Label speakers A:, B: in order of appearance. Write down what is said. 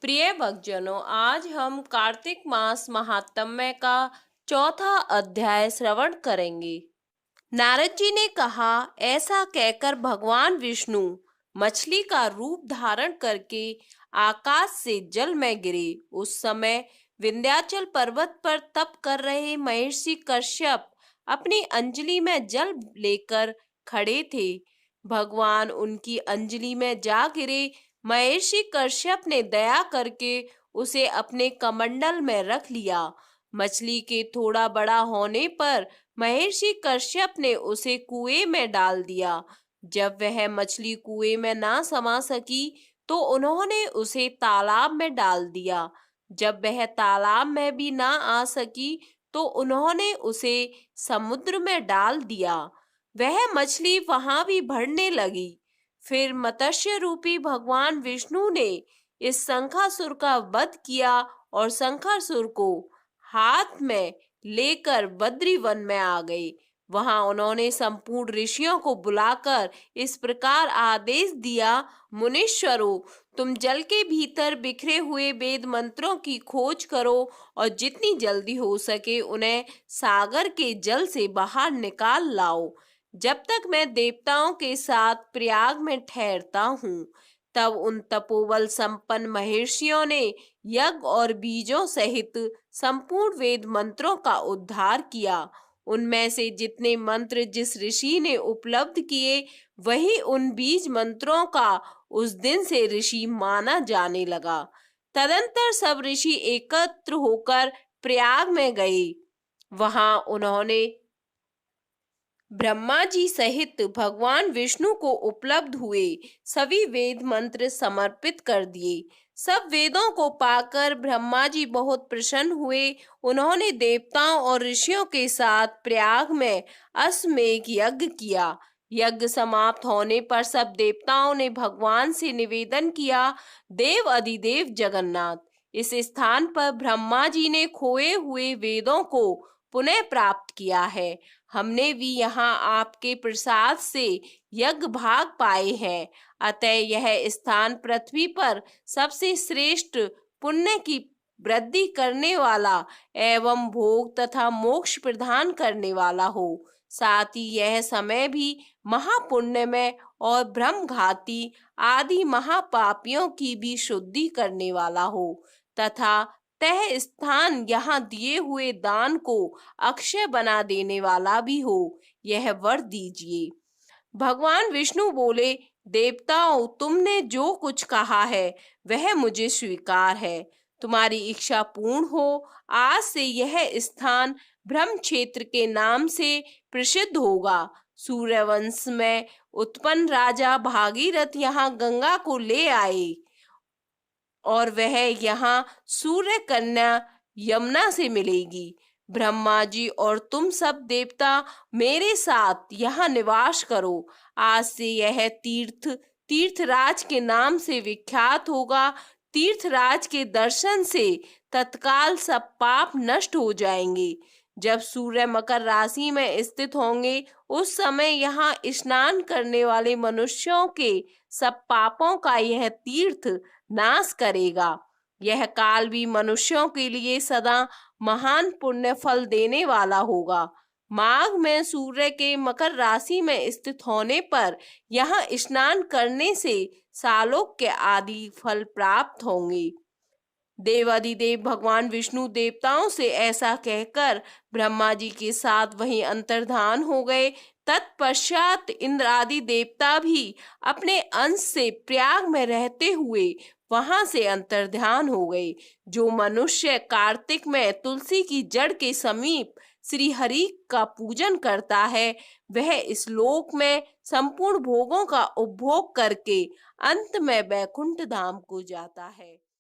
A: प्रिय भक्तजनों, आज हम कार्तिक मास महात्म्य का चौथा अध्याय श्रवण करेंगे। नारद जी ने कहा, ऐसा कहकर भगवान विष्णु मछली का रूप धारण करके आकाश से जल में गिरे। उस समय विंध्याचल पर्वत पर तप कर रहे महर्षि कश्यप अपनी अंजलि में जल लेकर खड़े थे। भगवान उनकी अंजलि में जा गिरे। महर्षि कश्यप ने दया करके उसे अपने कमंडल में रख लिया। मछली के थोड़ा बड़ा होने पर महर्षि कश्यप ने उसे कुएं में डाल दिया। जब वह मछली कुएं में ना समा सकी तो उन्होंने उसे तालाब में डाल दिया। जब वह तालाब में भी ना आ सकी तो उन्होंने उसे समुद्र में डाल दिया। वह मछली वहां भी बढ़ने लगी। फिर मत्स्य रूपी भगवान विष्णु ने इस शंखासुर का वध किया और शंखासुर को हाथ में लेकर बद्री वन में आ गए। वहां उन्होंने संपूर्ण ऋषियों को बुलाकर इस प्रकार आदेश दिया, मुनीश्वरों, तुम जल के भीतर बिखरे हुए वेद मंत्रों की खोज करो और जितनी जल्दी हो सके उन्हें सागर के जल से बाहर निकाल लाओ। जब तक मैं देवताओं के साथ प्रयाग में ठहरता हूँ, तब उन तपोबल संपन्न महर्षियों ने यज्ञ और बीजों सहित संपूर्ण वेद मंत्रों का उद्धार किया। उनमें से जितने मंत्र जिस ऋषि ने उपलब्ध किए, वही उन बीज मंत्रों का उस दिन से ऋषि माना जाने लगा। तदंतर सब ऋषि एकत्र होकर प्रयाग में गए। वहां उन्होंने ब्रह्मा जी सहित भगवान विष्णु को उपलब्ध हुए सभी वेद मंत्र समर्पित कर दिए। सब वेदों को पाकर ब्रह्मा जी बहुत प्रसन्न हुए। उन्होंने देवताओं और ऋषियों के साथ प्रयाग में अश्वमेध यज्ञ किया। यज्ञ समाप्त होने पर सब देवताओं ने भगवान से निवेदन किया, देव अधिदेव जगन्नाथ, इस स्थान पर ब्रह्मा जी ने खोए हुए वेदों को पुनः प्राप्त किया है। हमने भी यहाँ आपके प्रसाद से यज्ञ भाग पाए हैं। अतः यह स्थान पृथ्वी पर सबसे श्रेष्ठ पुण्य की वृद्धि करने वाला एवं भोग तथा मोक्ष प्रदान करने वाला हो। साथ ही यह समय भी महापुण्यमय और ब्रह्मघाती आदि महापापियों की भी शुद्धि करने वाला हो तथा तह स्थान यहाँ दिए हुए दान को अक्षय बना देने वाला भी हो, यह वर दीजिए। भगवान विष्णु बोले, देवताओं, तुमने जो कुछ कहा है वह मुझे स्वीकार है। तुम्हारी इच्छा पूर्ण हो। आज से यह स्थान ब्रह्म क्षेत्र के नाम से प्रसिद्ध होगा। सूर्यवंश में उत्पन्न राजा भागीरथ यहाँ गंगा को ले आए और वह यहाँ सूर्य कन्या यमुना से मिलेगी। ब्रह्मा जी और तुम सब देवता मेरे साथ यहाँ निवास करो। आज से यह तीर्थराज के नाम से विख्यात होगा। तीर्थराज के दर्शन से तत्काल सब पाप नष्ट हो जाएंगे। जब सूर्य मकर राशि में स्थित होंगे, उस समय यहाँ स्नान करने वाले मनुष्यों के सब पापों का यह तीर्थ नाश करेगा। यह काल भी मनुष्यों के लिए सदा महान पुण्य फल देने वाला होगा। माघ में सूर्य के मकर राशि में स्थित होने पर यहाँ स्नान करने से सालोक्य आदि फल प्राप्त होंगे। देवादिदेव भगवान विष्णु देवताओं से ऐसा कहकर ब्रह्मा जी के साथ वहीं अंतर्धान हो गए। तत्पश्चात इंद्र आदि देवता भी अपने अंश से प्रयाग में रहते हुए वहां से अंतर्ध्यान हो गए। जो मनुष्य कार्तिक में तुलसी की जड़ के समीप श्री हरि का पूजन करता है, वह इस लोक में संपूर्ण भोगों का उपभोग करके अंत में वैकुंठ धाम को जाता है।